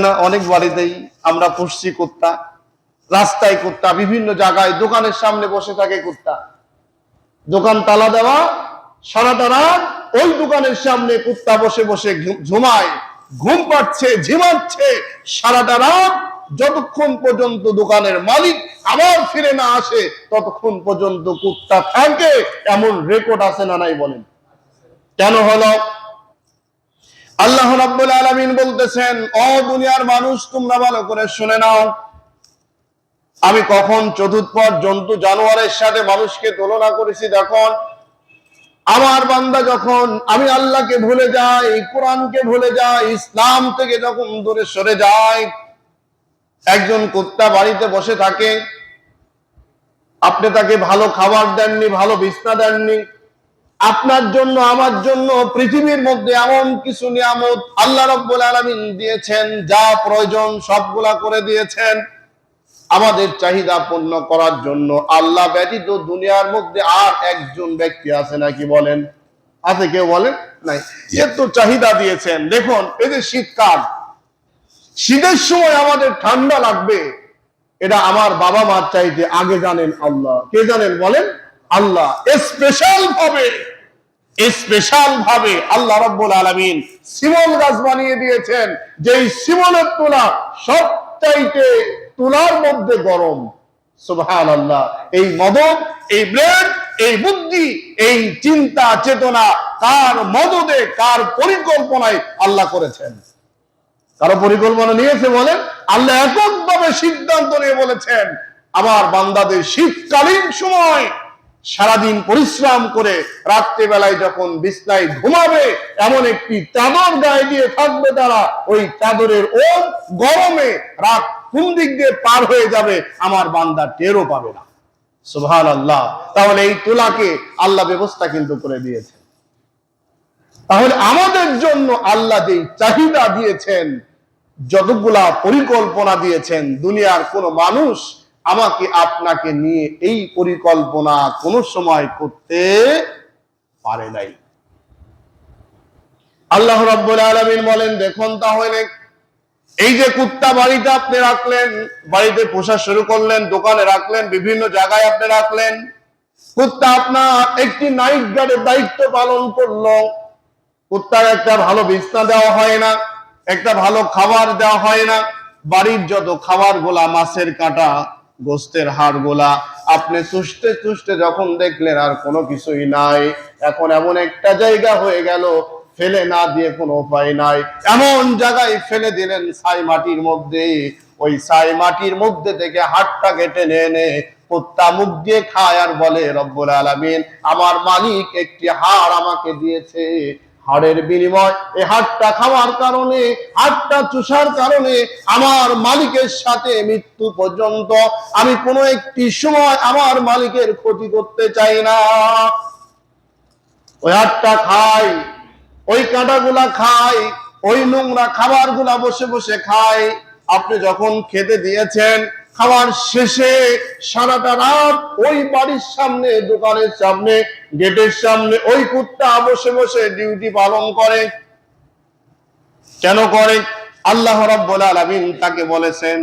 না অনেক বাড়িতেই আমরা পুষছি কুত্তা, রাস্তায় কুত্তা, বিভিন্ন জায়গায় দোকানের সামনে বসে থাকে কুত্তা। দোকান তালা দেওয়া, সারাটা রাত ওই দোকানের সামনে কুত্তা বসে বসে ঝুমায়, ঘুম পাচ্ছে, ঝিমাচ্ছে সারাটা রাত, যতক্ষণ পর্যন্ত দোকানের মালিক আবার ফিরে না আসে ততক্ষণ পর্যন্ত কুত্তা থাকে। এমন রেকর্ড আছে না নাই বলেন? কেন হলো? আল্লাহ রাব্বুল আলামিন বলতেছেন, ও দুনিয়ার মানুষ তোমরা ভালো করে শুনে নাও, আমি কখন চতুষ্পদ জন্তু জানোয়ারের সাথে মানুষকে তুলনা করেছি। দেখুন, আমার বান্দা যখন আমি আল্লাহকে ভুলে যাই, কোরআনকে ভুলে যাই, ইসলাম থেকে যখন দূরে সরে যায়, একজন কুত্তা বাড়িতে বসে থাকে, আপনি তাকে ভালো খাবার দেননি, ভালো বিছনা দেননি, আপনার জন্য আমার জন্য পৃথিবীর মধ্যে এমন কিছু নিয়ামত আল্লাহ রাব্বুল আলামিন দিয়েছেন, যা প্রয়োজন সবগুলা করে দিয়েছেন আমাদের চাহিদা পূর্ণ করার জন্য। আল্লাহ ব্যতীত দুনিয়ার মধ্যে আর একজন ব্যক্তি আছে নাকি বলেন? আছে কেউ বলেন? নাই। এত চাহিদা দিয়েছেন। দেখুন, এই যে শীতকাল, শীতের সময় আমাদের ঠান্ডা লাগবে, এটা আমার বাবা মার চাইতে আগে জানেন আল্লাহ। কে জানেন বলেন? আল্লাহ। স্পেশাল ভাবে আল্লাহ রাব্বুল আলামিন শিমল গাছ বানিয়ে দিয়েছেন, যেই শিমলের তুলা সবচাইতে তুলার মধ্যে গরম। সুবহানাল্লাহ। এই মদদ, এই ব্রেন, এই বুদ্ধি, এই চিন্তা চেতনা কার মদদে, কার পরিকল্পনায় আল্লাহ করেছেন? কারো পরিকল্পনা নিয়েছে বলেন? আল্লাহ এককভাবে সিদ্ধান্ত নিয়ে বলেছেন, আমার বান্দাদের শীতকালীন সময় সারাদিন পরিশ্রম করে রাত্রিবেলায় যখন বিছনায় ঘুমাবে, এমন একটি চাদর গায়ে দিয়ে থাকবে তারা, ওই চাদরের ও গরমে রাত কোন দিক দিয়ে পার হয়ে যাবে আমার বান্দা টেরও পাবে না। সুবহানাল্লাহ। তাহলে এই তুলাকে আল্লাহ ব্যবস্থা কিন্তু করে দিয়েছে। তাহলে আমাদের জন্য আল্লাহ যে চাহিদা দিয়েছেন, যতগুলা পরিকল্পনা দিয়েছেন, দুনিয়ার কোন মানুষ আমাকে আপনাকে নিয়ে এই পরিকল্পনা কোন সময় করতে পারে নাই। আল্লাহ রাব্বুল আলামিন বলেন, দেখুন তাহলে এই যে কুত্তা বাড়িতে আপনি রাখলেন, বাড়িতে পোষা শুরু করলেন, দোকানে রাখলেন, বিভিন্ন জায়গায় আপনি রাখলেন, কুত্তা আপনার একটি নাইট গার্ডের দায়িত্ব পালন করলো। কুত্তার একটা ভালো বিছনা দেওয়া হয় না, একটা ভালো খাবার দেওয়া হয় না, বাড়ির যত খাবার গোলা, মাছের কাঁটা, গোস্তের হাড় গোলা আপনি চুষতে চুষতে যখন দেখলেন আর কোনো কিছুই নাই, এখন এমন একটা জায়গা হয়ে গেল ফেলে না দিয়ে কোনো উপায় নাই, এমন জায়গায় ফেলে দিলেন ছাই মাটির মধ্যে। ওই ছাই মাটির মধ্যে থেকে হাড়টা কেটে এনে কুত্তা মুখ দিয়ে খায় আর বলে, রব্বুল আলামিন আমার মালিক একটি হাড় আমাকে দিয়েছে, হাড়ের বিনিময় এই হাড়টা খাওয়ার কারণে, হাড়টা চুষার কারণে আমার মালিকের সাথে মৃত্যু পর্যন্ত আমি কোনো একটি সময় আমার মালিকের ক্ষতি করতে চাই না। ওই হাড়টা খাই, ওই কাঁটাগুলা খাই, ওই নোংরা খাবার গুলা বসে বসে খাই। আপনি যখন খেতে দিয়েছেন, খাবার শেষে সারাটা রাত ওই বাড়ির সামনে, দোকানের সামনে, গেটের সামনে ওই কুত্তা বসে বসে ডিউটি পালন করে। কেন করে? আল্লাহ রাব্বুল আলামিন তাকে বলেছেন,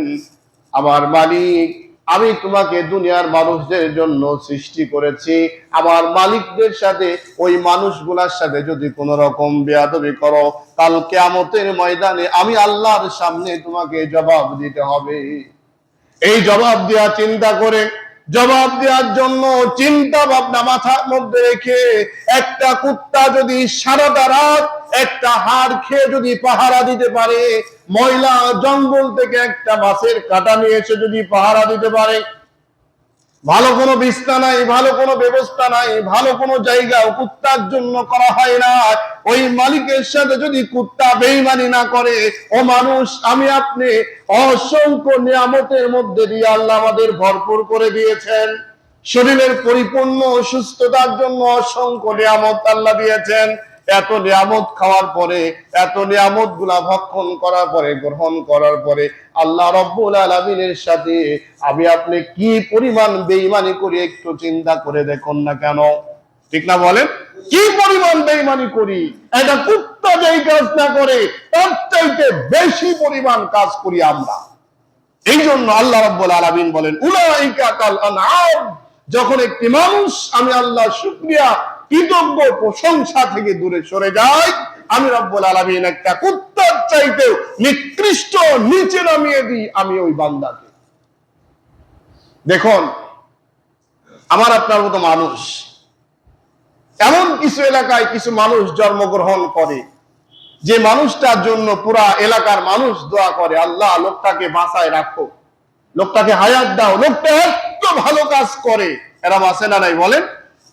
আমার মালিক আমি তোমাকে দুনিয়ার মানুষদের জন্য সৃষ্টি করেছি, আমার মালিকদের সাথে, ওই মানুষগুলার সাথে যদি কোন রকম বেয়াদবি করো, কাল কিয়ামতের ময়দানে আমি আল্লাহর সামনে তোমাকে জবাব দিতে হবে। এই জবাব দেওয়া চিন্তা করে, জবাব দেওয়ার জন্য চিন্তা ভাবনা মাথার মধ্যে রেখে, একটা কুত্তা যদি সারাটা রাত একটা হাড় খেয়ে যদি পাহারা দিতে পারে, ময়লা জঙ্গল থেকে একটা মাছের কাঁটা নিয়ে এসে যদি পাহারা দিতে পারে, ভালো কোনো বিছনা নাই, ভালো কোনো ব্যবস্থা নাই, ভালো কোনো জায়গা কুত্তার জন্য করা হয় না, ওই মালিকের সাথে যদি কুত্তা বেঈমানি না করে, ও মানুষ আমি আপনি অসংখ্য নিয়ামতের মধ্যে দিয়ে আল্লাহ আমাদের ভরপুর করে দিয়েছেন। শরীরের পরিপূর্ণ সুস্থতার জন্য অসংখ্য নিয়ামত আল্লাহ দিয়েছেন। এত নিয়ামত খাওয়ার পরে, এত নিয়ামত গুলা ভক্ষণ করার পরে, গ্রহণ করার পরে আল্লাহ রাব্বুল আলামিনের সাথে আমি আপনি কি পরিমাণ বেঈমানি করি একটু চিন্তা করে দেখুন না কেন। ঠিক না বলেন? কি পরিমাণ বেঈমানি করি, এটা কুত্তা যেই কাজ না করে তার চাইতে বেশি পরিমাণ কাজ করি আমরা। এই জন্য আল্লাহ রাব্বুল আলামিন বলেন উলাইকা কাল আনআম, যখন একটি মানুষ আমি আল্লাহ শুকরিয়া কৃতজ্ঞ প্রশংসা থেকে দূরে সরে যায়, আমি রব্বুল আলামিন একটা কুত্তার চাইতেও নিকৃষ্ট নিচে নামিয়ে দিই আমি ওই বান্দাকে। দেখুন, আমার আপনার মতো মানুষ, এমন কিছু এলাকায় কিছু মানুষ জন্মগ্রহণ করে যে মানুষটার জন্য পুরা এলাকার মানুষ দোয়া করে, আল্লাহ লোকটাকে বাঁচায় রাখো, লোকটাকে হায়াত দাও, লোকটা এত ভালো কাজ করে। এরা আছে না নাই বলেন?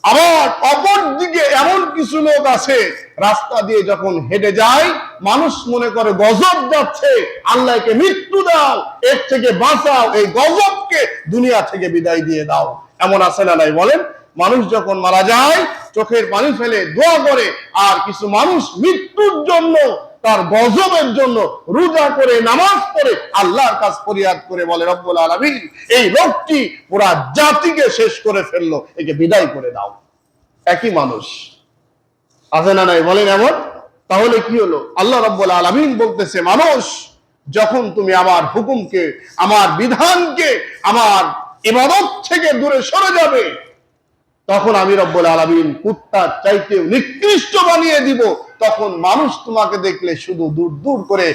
আবার অপর দিকে এমন কিছু লোক আছে রাস্তা দিয়ে যখন হেঁটে যায় মানুষ মনে করে গজব যাচ্ছে, আল্লাহকে মৃত্যু দাও, এর থেকে বাঁচাও, এই গজবকে দুনিয়া থেকে বিদায় দিয়ে দাও। এমন আছে না নাই বলেন? মানুষ যখন মারা যায় চোখের পানি ফেলে দোয়া করে, আর কিছু মানুষ মৃত্যুর জন্য, তার গজবের জন্য রোজা করে নামাজ পড়ে আল্লাহর কাছে ফরিয়াদ করে বলে, রব্বুল আলামিন এই লোকটি পুরা জাতিকে শেষ করে ফেললো, একে বিদায় করে দাও। একই মানুষ আছে না নাই বলেন? এমন তাহলে কি হলো? আল্লাহ রব্বুল আলামিন বলতেছে, মানুষ যখন তুমি আমার হুকুমকে, আমার বিধানকে, আমার ইবাদত থেকে দূরে সরে যাবে, তখন আমি রব্বুল আলামিন কুত্তার চাইতেও নিকৃষ্ট বানিয়ে দিব। তখন মানুষ তোমাকে দেখলে শুধু দূর দূর করে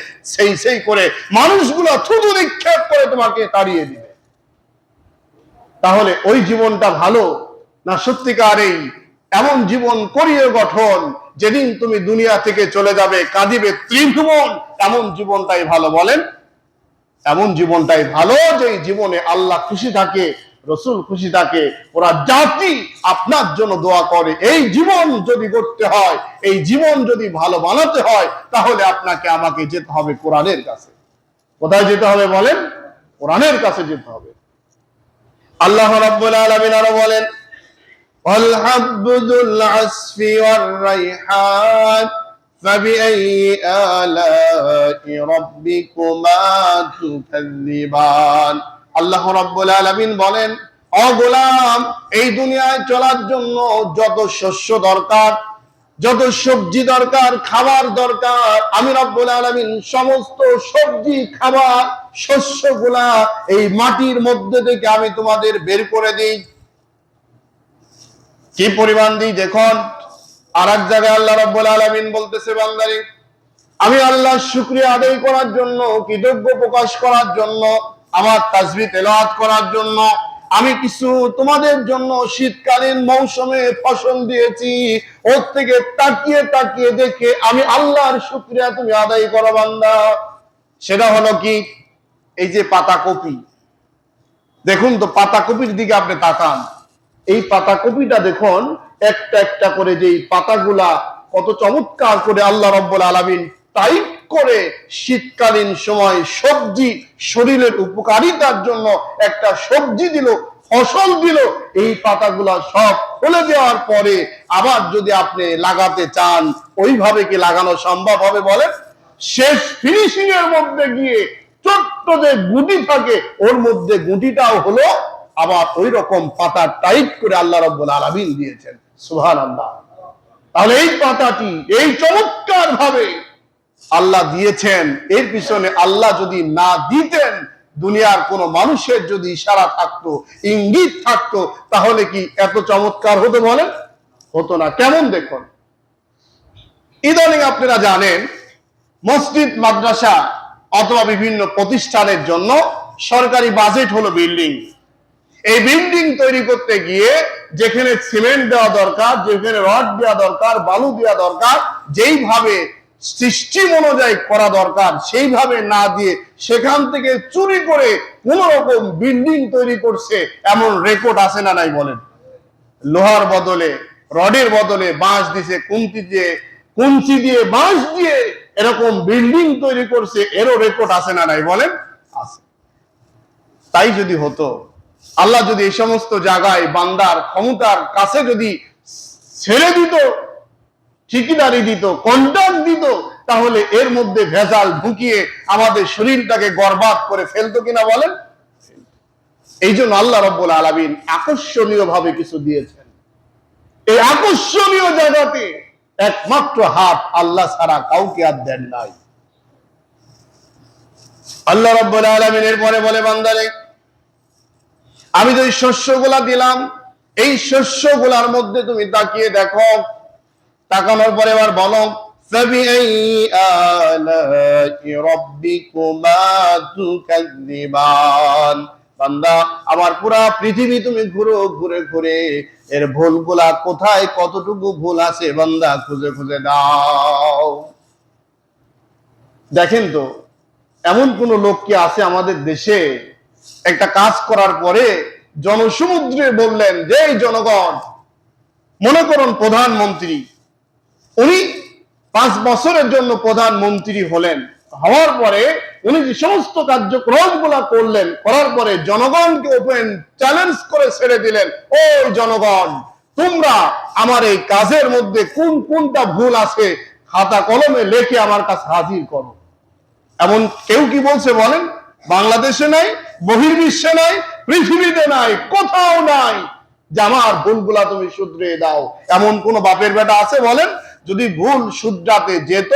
সেই করে মানুষগুলো থুতু নিক্ষেপ করে তোমাকে তাড়িয়ে দিবে। তাহলে ওই জীবনটা ভালো না সত্যিকার এই এমন জীবন করিয়ে গঠন যেদিন তুমি দুনিয়া থেকে চলে যাবে কাঁদিবে ত্রিভুবন, এমন জীবনটাই ভালো বলেন? এমন জীবনটাই ভালো যে জীবনে আল্লাহ খুশি থাকে, রসুল খুশি থাকে, ওরা জাতি আপনার জন্য দোয়া করে। এই জীবন যদি করতে হয়, এই জীবন যদি ভালো বানাতে হয়, তাহলে আপনাকে আমাকে যেতে হবে কোরআনের কাছে। কোথায় যেতে হবে বলেন? কোরআনের কাছে যেতে হবে। আল্লাহ রাব্বুল আলামিন আরো বলেন, ওয়াল হাবদুল আসফি ওয়ার রাইহান ফাবিআইয়ি আলা'i রাব্বিকুমা তুকাযযিবান। আল্লাহ রাব্বুল আলামিন বলেন, ও গোলাম, এই দুনিয়ায় চলার জন্য যত শস্য দরকার, যত সবজি দরকার, খাবার দরকার, আমি রব্বুল আলামিন সমস্ত সবজি, খাবার, শস্যগুলা এই মাটির মধ্যে থেকে আমি তোমাদের বের করে দিই। কি পরিমাণ দিই দেখুন। আর এক জায়গায় আল্লাহ রাব্বুল আলামিন বলতেছে, বান্দারে আমি আল্লাহ শুকরিয়া আদায় করার জন্য, কৃতজ্ঞ প্রকাশ করার জন্য, আমার তাসবিহ তেলাওয়াত করার জন্য আমি কিছু তোমাদের জন্য শীতকালীন মৌসুমে ফসল দিয়েছি। ওর থেকে তাকিয়ে তাকিয়ে দেখে আমি আল্লাহর শুকরিয়া তুমি আদায় করো বান্দা। সেটা হলো কি? এই যে পাতাকপি, দেখুন তো পাতাকপির দিকে আপনি তাকান। এই পাতাকপিটা দেখুন একটা একটা করে, যে পাতাগুলা কত চমৎকার করে আল্লাহ রাব্বুল আলামিন টাইট করে শীতকালীন সময় সবজি, শরীরের উপকারিতার জন্য একটা সবজি দিল, ফসল দিল। এই পাতাগুলা সব খুলে দেওয়ার পরে আবার যদি আপনি লাগাতে চান, ওইভাবে কি লাগানো সম্ভব হবে বলেন? শেষ ফিনিশিং এর মধ্যে গিয়ে ছোট্ট যে গুটি থাকে, ওর মধ্যে গুটিটাও হলো আবার ওই রকম পাতা টাইট করে আল্লাহ রাব্বুল আলামিন দিয়েছেন। সুবহানাল্লাহ। তাহলে এই পাতাটি এই চমৎকার ভাবে আল্লাহ দিয়েছেন, এর পিছনে আল্লাহ যদি না দিতেন, দুনিয়ার কোন মানুষের যদি ইশারা থাকতো, ইঙ্গিত থাকতো, তাহলে কি এত চমৎকার হতো বলেন? হতো না। কেমন দেখুন, ইদানিং আপনারা জানেন মসজিদ, মাদ্রাসা অথবা বিভিন্ন প্রতিষ্ঠানের জন্য সরকারি বাজেট হলো বিল্ডিং। এই বিল্ডিং তৈরি করতে গিয়ে যেখানে সিমেন্ট দেওয়া দরকার, যেখানে রড দেওয়া দরকার, বালু দেওয়া দরকার, যেইভাবে সিস্টেম অনুযায়ী করা দরকার সেইভাবে না দিয়ে সেখান থেকে চুরি করে কোন রকম বিল্ডিং তৈরি করছে, এমন রেকর্ড আছে না নাই বলেন? লোহার বদলে, রডের বদলে বাঁশ দিছে, কুঞ্চি দিয়ে বাঁশ দিয়ে এরকম বিল্ডিং তৈরি করছে, এরও রেকর্ড আছে না নাই বলেন? আছে। তাই যদি হতো, আল্লাহ যদি এই সমস্ত জায়গায় বান্দার ক্ষমতার কাছে যদি ছেড়ে দিত, ঠিকাদারি দিত, কন্ট্রাক্ট দিত, তাহলে এর মধ্যে ভেজাল ঢুকিয়ে আমাদের শরীরটাকে বরবাদ করে ফেলতো কিনা বলেন? এই জন্য আল্লাহ রাব্বুল আলামিন আকর্ষণীয় ভাবে কিছু দিয়েছেন। এই আকর্ষণীয় জায়গাতে একমাত্র হাত আল্লাহ ছাড়া কাউকে আর দেন নাই। আল্লাহ রাব্বুল আলামিন এরপরে বলে, বান্দারে আমি যে শস্যগুলা দিলাম, এই শস্যগুলার মধ্যে তুমি তাকিয়ে দেখো। তাকানোর পরে এবার বলো, ফাবিআই আলাই রাব্বিকুমা তুকাযযিবান। বান্দা আমার পুরা পৃথিবী তুমি ঘুরো, ঘুরে ঘুরে এর ভুলগুলা কোথায়, কতটুকু ভুল আছে বান্দা খুঁজে খুঁজে দাও। দেখেন তো, এমন কোন লোক কি আছে আমাদের দেশে একটা কাজ করার পরে জনসমুদ্রে বললেন যে এই জনগণ, মনে করুন প্রধানমন্ত্রী, উনি 5 বছরের জন্য প্রধানমন্ত্রী হলেন, হওয়ার পরে উনি যে সমস্ত কার্যক্রম গুলা করলেন, করার পরে জনগণকে ওপেন চ্যালেঞ্জ করে ছেড়ে দিলেন, ওই জনগণ তোমরা আমার এই কাজের মধ্যে কোন কোনটা ভুল আছে খাতা কলমে লিখে আমার কাছে হাজির করো। এমন কেউ কি বলছে বলেন? বাংলাদেশে নাই, বহির্বিশ্বে নাই, পৃথিবীতে নাই, কোথাও নাই যে আমার ভুলগুলা তুমি শুধরে দাও। এমন কোন বাপের বেটা আছে বলেন? যদি ভুল শুধরাতে যেত,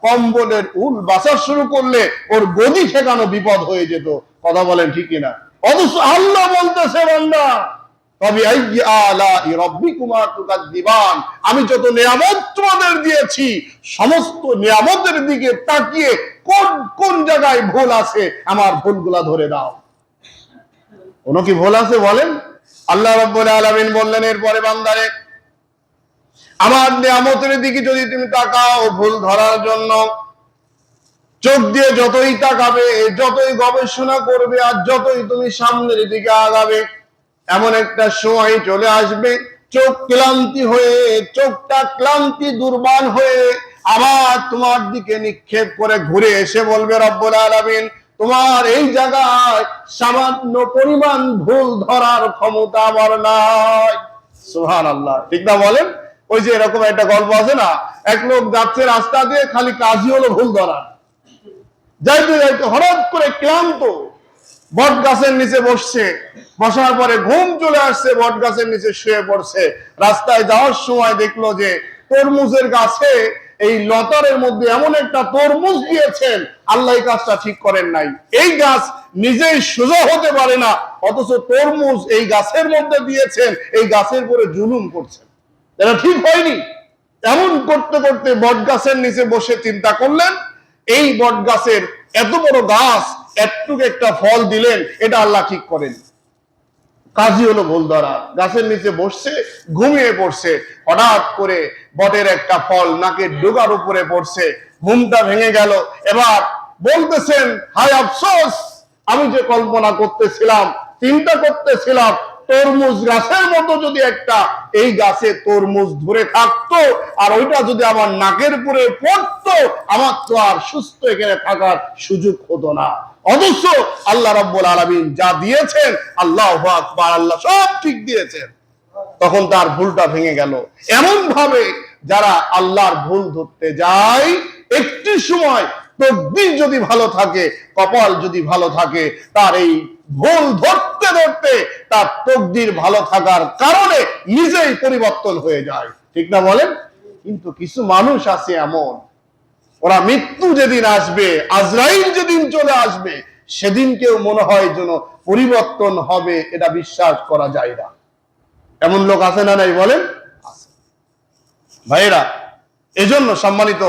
কম্বলের উল বাসা শুরু করলে ওর গদি ঠেকানো বিপদ হয়ে যেত। কথা বলেন ঠিক কিনা? অথচ আল্লাহ বলতেছে, বান্দা আমি যত নিয়ামত তোমাদের দিয়েছি, সমস্ত নিয়ামতের দিকে তাকিয়ে কোন কোন জায়গায় ভুল আছে আমার ভুলগুলা ধরে দাও। কোন কি ভুল আছে বলেন? আল্লাহ রাব্বুল আলামিন বললেন এরপরে, বান্দারে আমার নিয়ামতের দিকে যদি তুমি তাকাও ভুল ধরার জন্য, চোখ দিয়ে যতই তাকাবে, যতই গবেষণা করবে, আর যতই তুমি সামনের দিকে আগাবে, এমন একটা সময় চলে আসবে চোখ ক্লান্তি হয়ে, চোখটা ক্লান্তি দুর্বল হয়ে আবার তোমার দিকে নিক্ষেপ করে ঘুরে এসে বলবে, রব্বুল আলামিন তোমার এই জায়গায় সামান্য পরিমাণ ভুল ধরার ক্ষমতা আমার নাই। সুবহানাল্লাহ, ঠিক না বলেন? ওই যে এরকম একটা গল্প আছে না, এক লোক যাচ্ছে রাস্তা দিয়ে, খালি কাজই হলো ভুল ধরা। যাইতে যাইতে হঠাৎ করে ক্লান্ত, বট গাছের নিচে বসছে, বসার পরে ঘুম চলে আসছে, বট গাছের নিচে শুয়ে পড়ছে। রাস্তায় যাওয়ার সময় দেখলো যে তরমুজের গাছে এই লতারের মধ্যে এমন একটা তরমুজ দিয়েছেন, আল্লাহ এই কাজটা ঠিক করেন নাই। এই গাছ নিজেই সোজা হতে পারে না, অথচ তরমুজ এই গাছের মধ্যে দিয়েছেন, এই গাছের উপরে জুলুম করছেন, এটা ঠিক হয়নি। এমন করতে করতে বট গাছের নিচে বসে চিন্তা করলেন, এই বট গাছের এত বড় গাছ একটুকু একটা ফল দিলেন, এটা আল্লাহ ঠিক করেন। কাজই হলো ভুল ধরা। গাছের নিচে বসছে, ঘুমিয়ে পড়ছে, হঠাৎ করে বটের একটা ফল নাকের ডোগার উপরে পড়ছে, ঘুমটা ভেঙে গেল। এবার বলতেছেন, হায় আফসোস, আমি যে কল্পনা করতেছিলাম, চিন্তা করতেছিলাম, তরমুজ গাছের মতো যদি একটা এই গাছে তরমুজ ধরে থাকতো, আর ওইটা যদি আমার নাকের উপরে পড়তো, আমার তো আর সুস্থ এখানে থাকার সুযোগ হতো না। অথচ আল্লাহ রাব্বুল আলামিন যা দিয়েছেন, আল্লাহু আকবার, আল্লাহ সব ঠিক দিয়েছেন। তখন তার ভুলটা ভেঙে গেল। এমন ভাবে যারা আল্লাহর ভুল ধরতে যায়, একটি সময় তকদির যদি ভালো থাকে, কপাল যদি ভালো থাকে, তার এই ভুল ধরতে ধরতে তার তকদির ভালো থাকার কারণে নিজেই পরিবর্তন হয়ে যায়। ঠিক না বলেন? কিন্তু কিছু মানুষ আছে এমন, ওরা মৃত্যু যেদিন আসবে, আজরাইল যেদিন চলে আসবে, সেদিন কেউ মনে হয় যেন পরিবর্তন হবে, এটা বিশ্বাস করা যায় না। এমন লোক আছে না নাই বলেন? ভাইরা, এজন্য সম্মানিত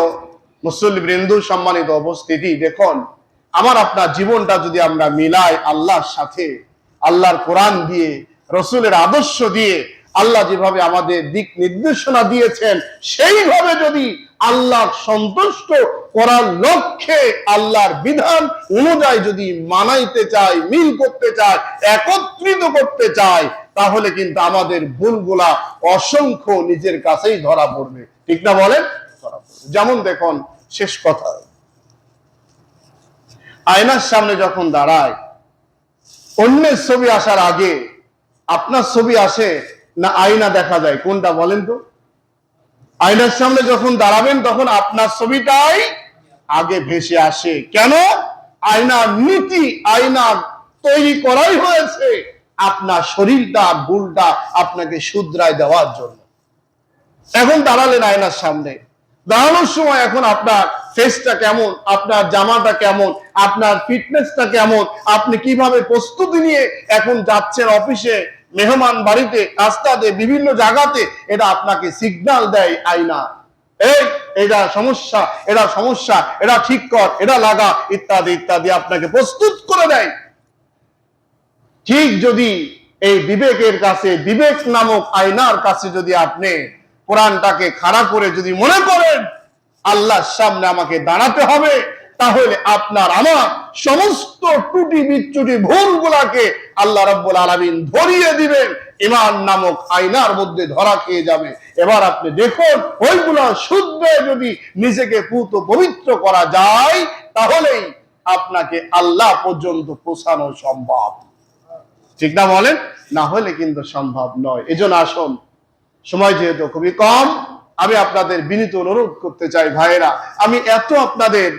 মুসল্লিবৃন্দ, সম্মানিত উপস্থিতি, দেখুন আমার আপনার জীবনটা যদি আমরা মিলাই আল্লাহর সাথে, আল্লাহর কোরআন দিয়ে, রসুলের আদর্শ দিয়ে, আল্লাহ যেভাবে আমাদের দিক নির্দেশনা দিয়েছেন, সেইভাবে যদি আল্লাহ সন্তুষ্ট করার লক্ষ্যে আল্লাহর বিধান অনুযায়ী যদি মানাইতে চাই, মিল করতে চাই, একত্রিত করতে চাই, তাহলে কিন্তু আমাদের ভুলগুলা অসংখ্য নিজের কাছেই ধরা পড়বে। ঠিক না বলেন? যেমন দেখুন, শেষ কথা, আয়নার সামনে যখন দাঁড়ায়, অন্যের ছবি আসার আগে আপনার ছবি আসে না আয়না দেখা যায়? কোনটা বলেন তো? আয়নার সামনে যখন দাঁড়াবেন তখন আপনার ছবিটাই আগে ভেসে আসে। কেন? আয়নার নীতি, আয়না তৈরি করাই হয়েছে আপনার শরীরটা, ভুলটা আপনাকে শুধরায় দেওয়ার জন্য। এখন দাঁড়ালেন আয়নার সামনে, দাঁড়ানোর সময় এখন আপনার ফেসটা কেমন, আপনার জামাটা কেমন, আপনার ফিটনেসটা কেমন, আপনি কিভাবে প্রস্তুতি নিয়ে এখন যাচ্ছেন অফিসে, মেহমান বাড়িতে, রাস্তাতে, বিভিন্ন জায়গাতে, এটা আপনাকে সিগন্যাল দেয় আয়না। এই এটা সমস্যা, এটা সমস্যা, এটা ঠিক কর, এটা লাগা, ইত্যাদি ইত্যাদি আপনাকে প্রস্তুত করে দেয়। ঠিক যদি এই বিবেকের কাছে, বিবেক নামক আয়নার কাছে যদি আপনি কোরআনটাকে খাড়া করে যদি মনে করেন আল্লাহর সামনে আমাকে দাঁড়াতে হবে, তাহলে আপনার আমার সমস্ত ত্রুটি বিচ্যুটি ভুলগুলাকে আল্লাহ রাব্বুল আলামিন ধরিয়ে দিবেন, ঈমান নামক আয়নার মধ্যে ধরা খেয়ে যাবে। এবার আপনি দেখুন ওইগুলা শুদ্ধ যদি নিজেকে পুত পবিত্র করা যায়, তাহলেই আপনাকে আল্লাহ পর্যন্ত পৌঁছানো সম্ভব। ঠিক না বলেন? না হলে কিন্তু সম্ভব নয়। এজন্য আসুন, সময় যেহেতু খুবই কম, আমি আপনাদের বিনীত অনুরোধ করতে চাই ভাইয়েরা, আমি এত আপনাদের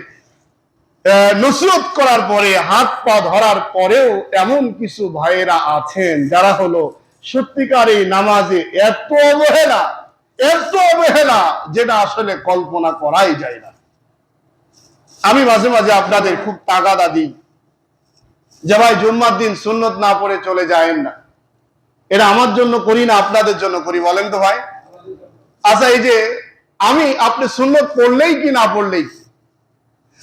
নসিহত করার পরে, হাত পা ধরার পরেও এমন কিছু ভাইয়েরা আছেন যারা হলো সত্যিকার এই নামাজে এত অবহেলা যেটা আসলে কল্পনা করাই যায় না। আমি মাঝে মাঝে আপনাদের খুব তাগাদা দিই যে ভাই জুম্মার দিন সুন্নত না পড়ে চলে যায়েন না। এটা আমার জন্য করি না, আপনাদের জন্য করি, বলেন তো ভাই? আচ্ছা, এই যে আপনি সুন্নত পড়লেই কি না পড়লেই কি,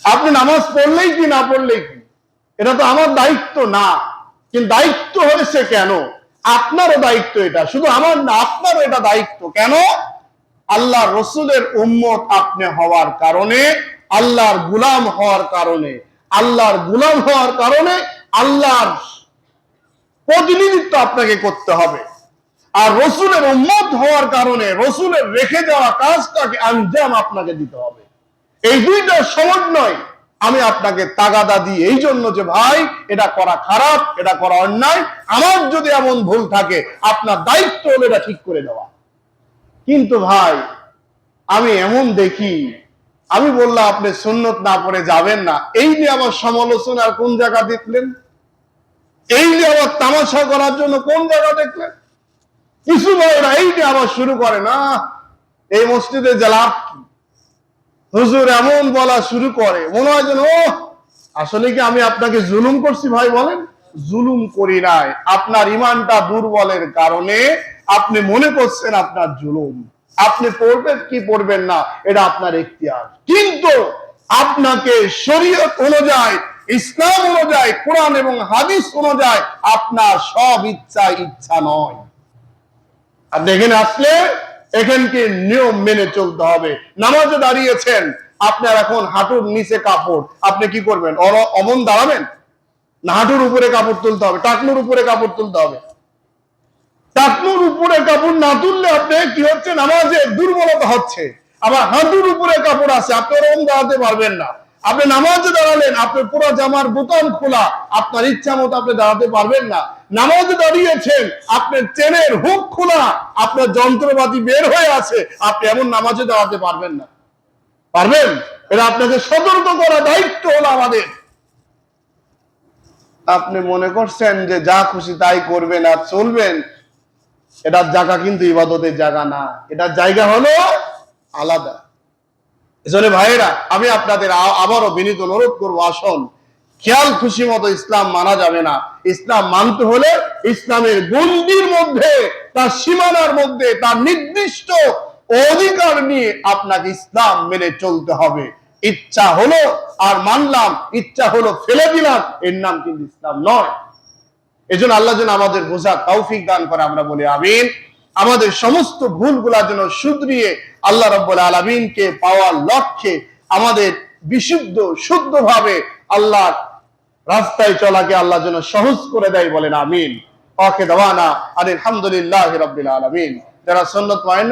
আপনি নামাজ পড়লেই কি না পড়লেই কি, এটা তো আমার দায়িত্ব না। কিন্তু দায়িত্ব হয়েছে কেন? আপনারও দায়িত্ব এটা, শুধু আমার না, আপনারও এটা দায়িত্ব। কেন? আল্লাহ রসুলের উম্মত আপনি হওয়ার কারণে, আল্লাহর গুলাম হওয়ার কারণে, আল্লাহর গুলাম হওয়ার কারণে আল্লাহর প্রতিনিধিত্ব আপনাকে করতে হবে। আর রসুলের উম্মত হওয়ার কারণে রসুলের রেখে যাওয়া কাজটাকে আঞ্জাম আপনাকে দিতে হবে। এই দুইটা সমন্বয় আমি আপনাকে তাগাদা দিই এই জন্য যে ভাই এটা করা খারাপ, এটা করা অন্যায়, আমার যদি এমন ভুল থাকে আপনার দায়িত্ব হলো এটা ঠিক করে দেওয়া। কিন্তু ভাই আমি এমন দেখি, আমি বললাম আপনি সুন্নত না পড়ে যাবেন না, এই নিয়ে আমার সমালোচনার কোন জায়গা দেখলেন? এই নিয়ে আবার তামাশা করার জন্য কোন জায়গা দেখলেন? কিছু ভাইরা এই নিয়ে আবার শুরু করে, না এই মসজিদে জেলাপ হুজুর এমন বলা শুরু করে, মনে হয় যেন আসলে কি আমি আপনাকে জুলুম করছি? ভাই বলেন, জুলুম করি নাই। আপনার ইমানটা দুর্বলের কারণে আপনি মনে করছেন আপনার জুলুম। আপনি পড়বেন কি পড়বেন না এটা আপনার ইখতিয়ার, কিন্তু আপনাকে শরীয়ত অনুযায়ী, ইসলাম অনুযায়ী, কোরআন এবং হাদিস অনুযায়ী আপনার সব ইচ্ছা নয়। আপনি এখানে আসলে এখানকে নিয়ম মেনে চলতে হবে। নামাজে দাঁড়িয়েছেন, আপনার এখন হাঁটুর নিচে কাপড়, আপনি কি করবেন? অমন দাঁড়াবেন না? হাঁটুর উপরে কাপড় তুলতে হবে, টাকনুর উপরে কাপড় তুলতে হবে। টাকনুর উপরে কাপড় না তুললে আপনি কি হচ্ছে? নামাজে দুর্বলতা হচ্ছে। আবার হাঁটুর উপরে কাপড় আছে, আপনি ওরকম দাঁড়াতে পারবেন না। আপনি নামাজে দাঁড়ালেন, আপনার পুরো জামার বোতাম খোলা, আপনার ইচ্ছা মতো আপনি দাঁড়াতে পারবেন না। নামাজে দাঁড়িয়েছেন, আপনার চেনের হুক খোলা, আপনার যন্ত্রপাতি বের হয়ে আছে, আপনি এমন নামাজে দাঁড়াতে পারবেন না। পারবেন? এটা আপনাকে সতর্ক করা দায়িত্ব হলো আমাদের। আপনি মনে করছেন যে যা খুশি তাই করবেন আর চলবেন, এটার জায়গা কিন্তু ইবাদতের জায়গা না, এটার জায়গা হলো আলাদা। এজন্য ভাইয়েরা, আমি আপনাদের আবারও বিনীত অনুরোধ করবো, আসুন, খেয়াল খুশি মতো ইসলাম মানা যাবে না। ইসলাম মানতে হলে ইসলামের গণ্ডির মধ্যে, তার সীমানার মধ্যে, তার নির্দিষ্ট অধিকার নিয়ে আপনাকে ইসলাম মেনে চলতে হবে। ইচ্ছা হলো আর মানলাম, ইচ্ছা হলো ফেলে দিলাম, এর নাম কিন্তু ইসলাম নয়। এজন্য আল্লাহ যেন আমাদের বোঝার তৌফিক দান করে, আমরা বলি আমিন। আমাদের সমস্ত ভুলগুলা যেন শুধরিয়ে আল্লাহ রাব্বুল আলামিনকে পাওয়ার লক্ষ্যে আমাদের বিশুদ্ধ শুদ্ধভাবে আল্লাহর রাস্তায় চলাকে আল্লাহ যেন সহজ করে দেয়, বলেন আমিন। ওকে দাওয়ানা আলহামদুলিল্লাহি রাব্বিল আলামিন। যারা সুন্নাত মানেন